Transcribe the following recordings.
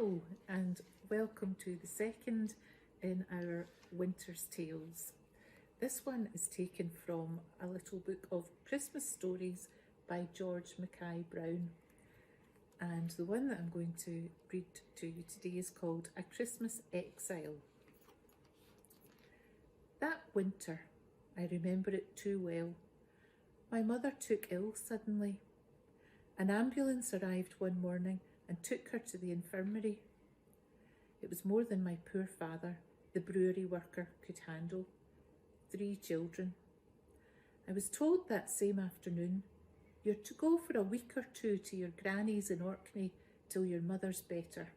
Hello and welcome to the second in our Winter's Tales. This one is taken from a little book of Christmas stories by George Mackay Brown, and the one that I'm going to read to you today is called A Christmas Exile. That winter, I remember it too well. My mother took ill suddenly. An ambulance arrived one morning and took her to the infirmary. It was more than my poor father, the brewery worker, could handle. 3 children. I was told that same afternoon, "You're to go for a week or 2 to your granny's in Orkney till your mother's better.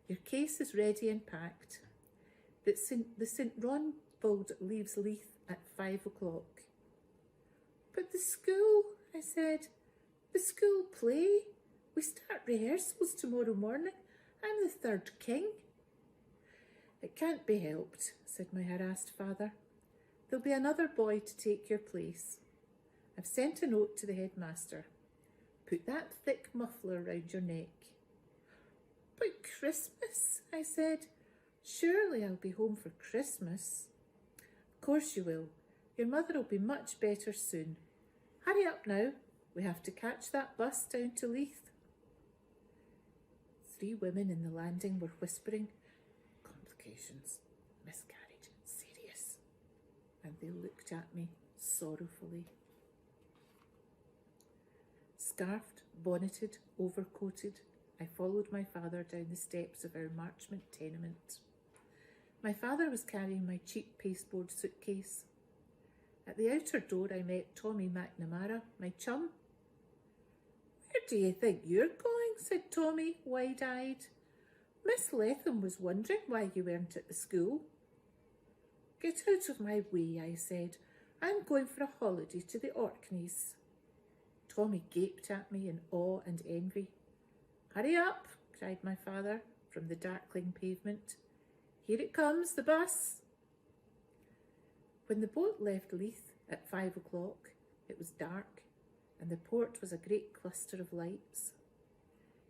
Your case is ready and packed. The St. Ronald leaves Leith at 5 o'clock. "But the school," I said, "the school play. We start rehearsals tomorrow morning. I'm the 3rd king." "It can't be helped," said my harassed father. "There'll be another boy to take your place. I've sent a note to the headmaster. Put that thick muffler round your neck." "But Christmas," I said. "Surely I'll be home for Christmas." "Of course you will. Your mother'll be much better soon. Hurry up now. We have to catch that bus down to Leith." 3 women in the landing were whispering, "Complications, miscarriage, serious," and they looked at me sorrowfully. Scarfed, bonneted, overcoated, I followed my father down the steps of our Marchmont tenement. My father was carrying my cheap pasteboard suitcase. At the outer door I met Tommy McNamara, my chum. "Where do you think you're going?" said Tommy, wide-eyed. "Miss Letham was wondering why you weren't at the school." "Get out of my way," I said. "I'm going for a holiday to the Orkneys." Tommy gaped at me in awe and envy. "Hurry up," cried my father from the darkling pavement. "Here it comes, the bus." When the boat left Leith at 5 o'clock, it was dark, and the port was a great cluster of lights.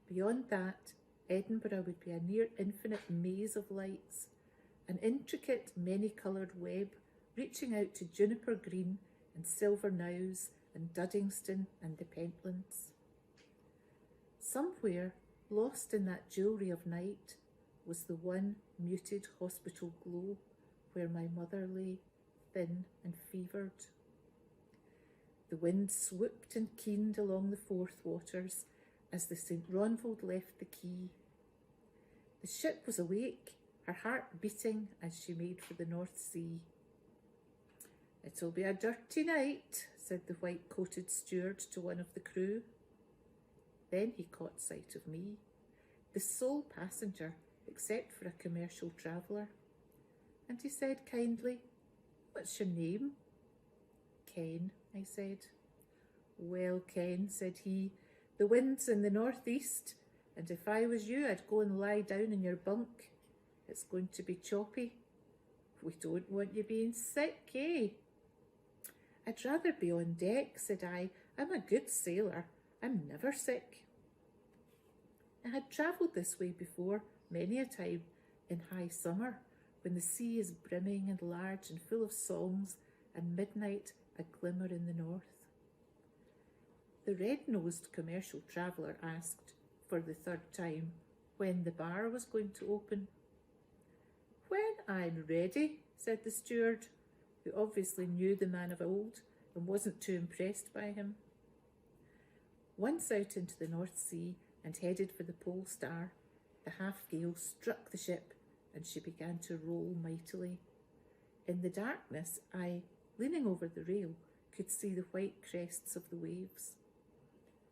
Beyond that, Edinburgh would be a near infinite maze of lights, an intricate many-coloured web reaching out to Juniper Green and Silver Knowes and Duddingston and the Pentlands. Somewhere, lost in that jewellery of night, was the one muted hospital glow where my mother lay, thin and fevered. The wind swooped and keened along the Forth waters as the St. Ronald left the quay. The ship was awake, her heart beating as she made for the North Sea. "It'll be a dirty night," said the white-coated steward to one of the crew. Then he caught sight of me, the sole passenger except for a commercial traveller, and he said kindly, "What's your name?" "Ken," I said. "Well, Ken," said he, "the wind's in the northeast, and if I was you, I'd go and lie down in your bunk. It's going to be choppy. We don't want you being sick, eh?" "I'd rather be on deck," said I. "I'm a good sailor. I'm never sick." I had travelled this way before, many a time, in high summer, when the sea is brimming and large and full of songs, and midnight a glimmer in the north. The red-nosed commercial traveller asked, for the 3rd time, when the bar was going to open. "When I'm ready," said the steward, who obviously knew the man of old and wasn't too impressed by him. Once out into the North Sea and headed for the Pole Star, the half-gale struck the ship and she began to roll mightily. In the darkness, I, leaning over the rail, could see the white crests of the waves.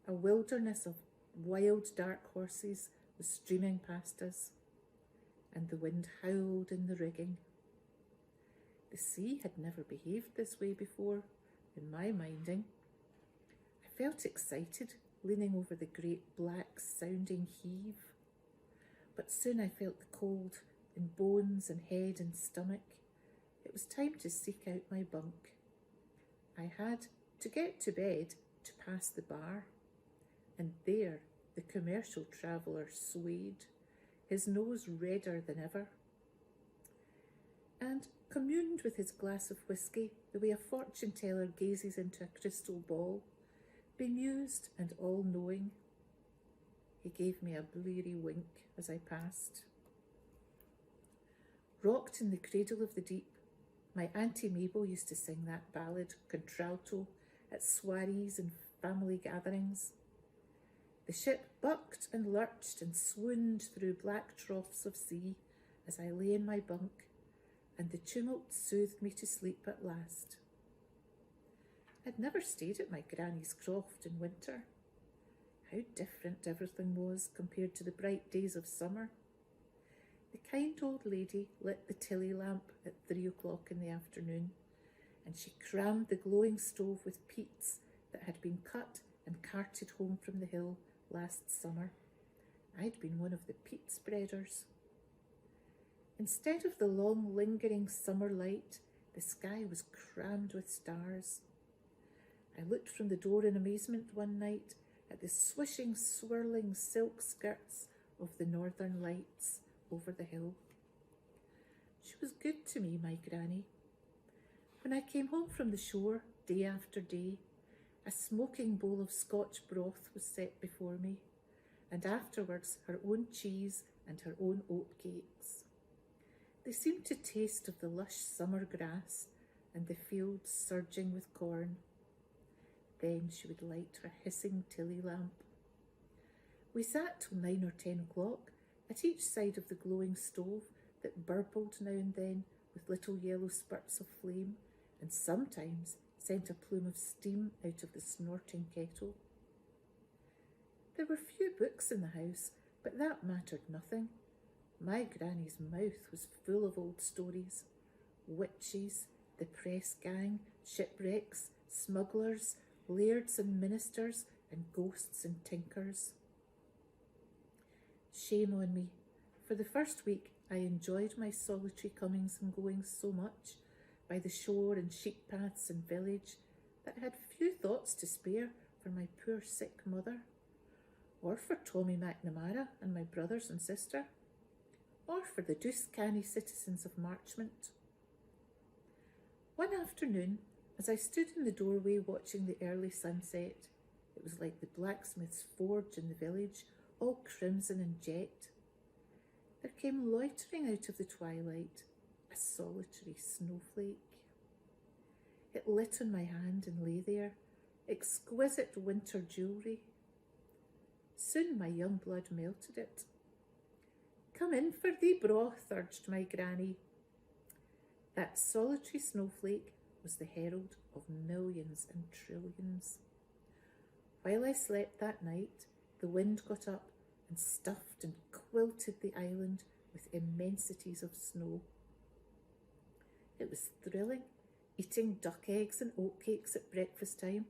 A wilderness of wild dark horses was streaming past us, and the wind howled in the rigging. The sea had never behaved this way before, in my minding. I felt excited, leaning over the great black sounding heave. But soon I felt the cold in bones and head and stomach. It was time to seek out my bunk. I had to get to bed to pass the bar, and there the commercial traveller swayed, his nose redder than ever, and communed with his glass of whisky the way a fortune-teller gazes into a crystal ball, bemused and all-knowing. He gave me a bleary wink as I passed. Rocked in the cradle of the deep, my Auntie Mabel used to sing that ballad contralto at soirees and family gatherings. The ship bucked and lurched and swooned through black troughs of sea as I lay in my bunk, and the tumult soothed me to sleep at last. I'd never stayed at my granny's croft in winter. How different everything was compared to the bright days of summer. The kind old lady lit the tilly lamp at 3 o'clock in the afternoon, and she crammed the glowing stove with peats that had been cut and carted home from the hill last summer. I'd been one of the peat spreaders. Instead of the long lingering summer light, the sky was crammed with stars. I looked from the door in amazement one night at the swishing, swirling silk skirts of the northern lights over the hill. She was good to me, my granny. When I came home from the shore day after day, a smoking bowl of Scotch broth was set before me, and afterwards her own cheese and her own oat cakes. They seemed to taste of the lush summer grass and the fields surging with corn. Then she would light her hissing tilly lamp. We sat till 9 or 10 o'clock at each side of the glowing stove that burbled now and then with little yellow spurts of flame, and sometimes sent a plume of steam out of the snorting kettle. There were few books in the house, but that mattered nothing. My granny's mouth was full of old stories. Witches, the press gang, shipwrecks, smugglers, lairds and ministers, and ghosts and tinkers. Shame on me. For the first week I enjoyed my solitary comings and goings so much, by the shore and sheep paths and village, that I had few thoughts to spare for my poor sick mother, or for Tommy McNamara and my brothers and sister, or for the douce canny citizens of Marchmont. One afternoon, as I stood in the doorway watching the early sunset, it was like the blacksmith's forge in the village, all crimson and jet. There came loitering out of the twilight a solitary snowflake. It lit on my hand and lay there, exquisite winter jewellery. Soon my young blood melted it. "Come in for thee broth," urged my granny. That solitary snowflake was the herald of millions and trillions. While I slept that night, the wind got up and stuffed and quilted the island with immensities of snow. It was thrilling, eating duck eggs and oatcakes at breakfast time,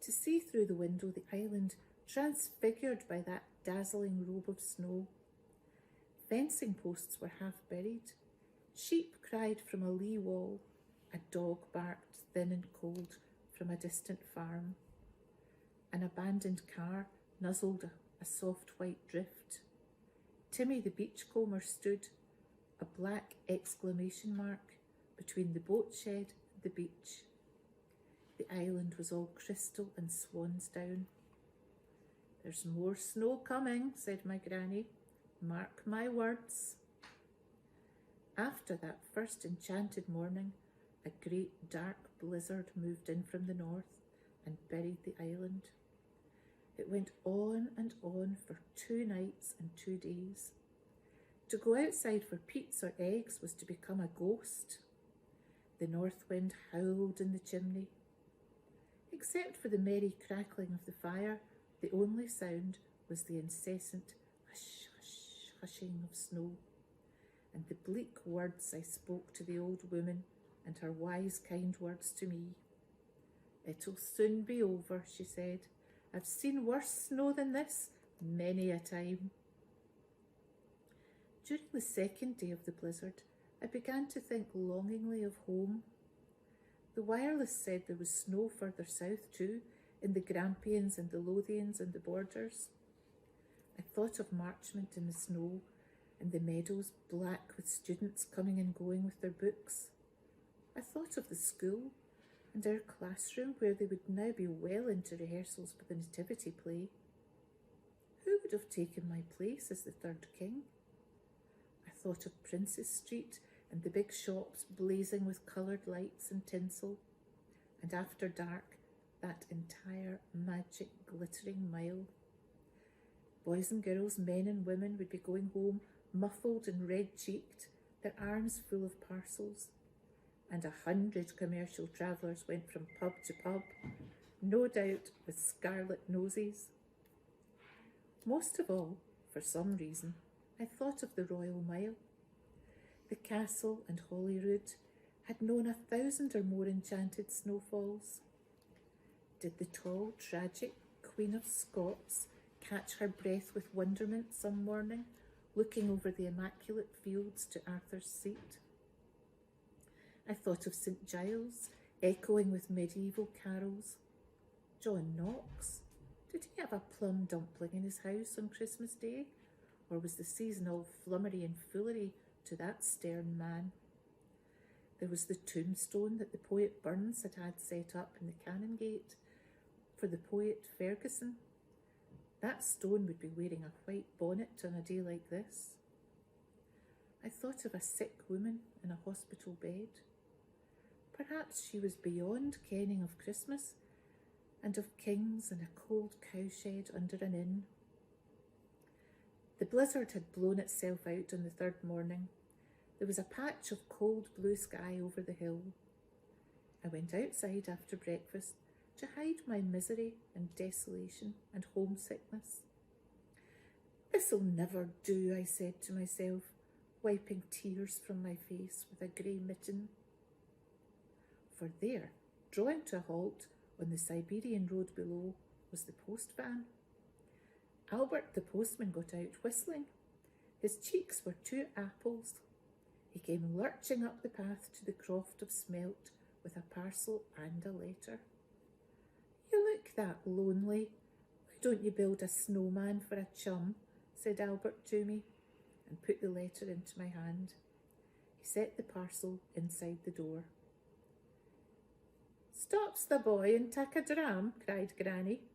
to see through the window the island transfigured by that dazzling robe of snow. Fencing posts were half buried. Sheep cried from a lee wall. A dog barked thin and cold from a distant farm. An abandoned car nuzzled a soft white drift. Timmy the beachcomber stood, a black exclamation mark, between the boat shed and the beach. The island was all crystal and swan's down. "There's more snow coming," said my granny. "Mark my words." After that first enchanted morning, a great dark blizzard moved in from the north and buried the island. It went on and on for 2 nights and 2 days. To go outside for peats or eggs was to become a ghost. The north wind howled in the chimney. Except for the merry crackling of the fire, the only sound was the incessant hush, hush, hushing of snow, and the bleak words I spoke to the old woman and her wise, kind words to me. "It'll soon be over," she said. "I've seen worse snow than this many a time." During the second day of the blizzard, I began to think longingly of home. The wireless said there was snow further south too, in the Grampians and the Lothians and the Borders. I thought of Marchmont in the snow, and the meadows black with students coming and going with their books. I thought of the school and our classroom where they would now be well into rehearsals for the nativity play. Who would have taken my place as the third king? I thought of Princess Street and the big shops blazing with coloured lights and tinsel, and after dark, that entire magic glittering mile. Boys and girls, men and women would be going home muffled and red-cheeked, their arms full of parcels, and 100 commercial travellers went from pub to pub, no doubt with scarlet noses. Most of all, for some reason, I thought of the Royal Mile. The castle and Holyrood had known 1,000 or more enchanted snowfalls. Did the tall, tragic Queen of Scots catch her breath with wonderment some morning, looking over the immaculate fields to Arthur's Seat? I thought of St Giles, echoing with medieval carols. John Knox, did he have a plum dumpling in his house on Christmas Day? Or was the season all flummery and foolery to that stern man? There was the tombstone that the poet Burns had had set up in the Canongate for the poet Ferguson. That stone would be wearing a white bonnet on a day like this. I thought of a sick woman in a hospital bed. Perhaps she was beyond kenning of Christmas and of kings and a cold cowshed under an inn. The blizzard had blown itself out on the third morning. There was a patch of cold blue sky over the hill. I went outside after breakfast to hide my misery and desolation and homesickness. "This'll never do," I said to myself, wiping tears from my face with a grey mitten. For there, drawing to a halt on the Siberian road below, was the post van. Albert the postman got out whistling. His cheeks were 2 apples. He came lurching up the path to the croft of smelt with a parcel and a letter. "You look that lonely. Why don't you build a snowman for a chum?" said Albert to me, and put the letter into my hand. He set the parcel inside the door. "Stops the boy and tak a dram?" cried Granny.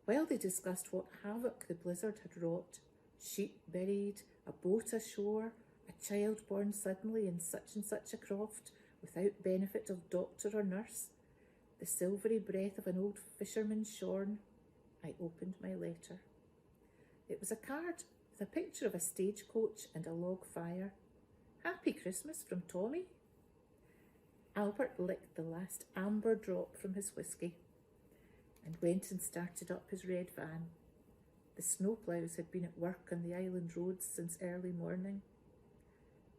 While they discussed what havoc the blizzard had wrought, sheep buried, a boat ashore, a child born suddenly in such and such a croft without benefit of doctor or nurse, the silvery breath of an old fisherman shorn, I opened my letter. It was a card with a picture of a stagecoach and a log fire. "Happy Christmas from Tommy." Albert licked the last amber drop from his whisky and went and started up his red van. The snowplows had been at work on the island roads since early morning.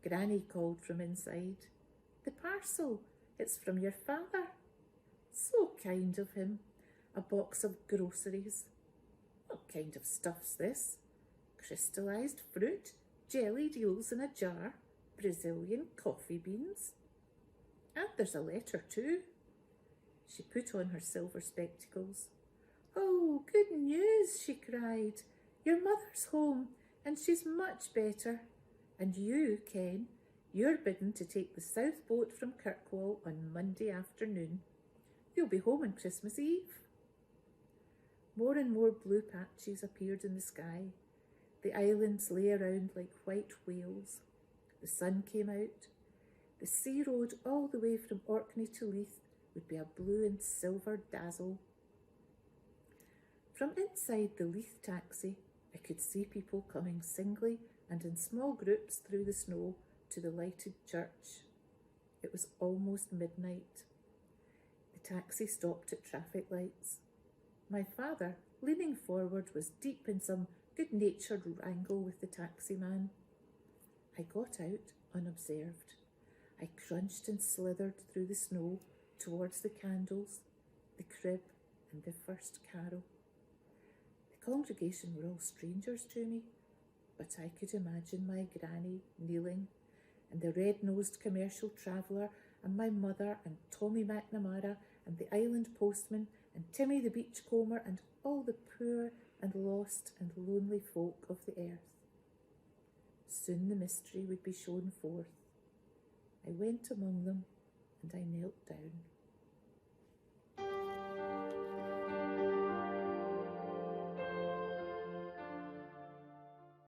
Granny called from inside. "The parcel, it's from your father." "So kind of him. A box of groceries." "What kind of stuff's this?" "Crystallised fruit, jellied eels in a jar, Brazilian coffee beans. And there's a letter too." She put on her silver spectacles. "Oh, good news," she cried. "Your mother's home and she's much better. And you, Ken, you're bidden to take the south boat from Kirkwall on Monday afternoon. You'll be home on Christmas Eve." More and more blue patches appeared in the sky. The islands lay around like white whales. The sun came out. The sea road all the way from Orkney to Leith would be a blue and silver dazzle. From inside the Leith taxi, I could see people coming singly and in small groups through the snow to the lighted church. It was almost midnight. The taxi stopped at traffic lights. My father, leaning forward, was deep in some good-natured wrangle with the taxi man. I got out unobserved. I crunched and slithered through the snow towards the candles, the crib and the first carol. The congregation were all strangers to me, but I could imagine my granny kneeling, and the red-nosed commercial traveller, and my mother, and Tommy McNamara, and the island postman, and Timmy the beachcomber, and all the poor and lost and lonely folk of the earth. Soon the mystery would be shown forth. I went among them, and I knelt down.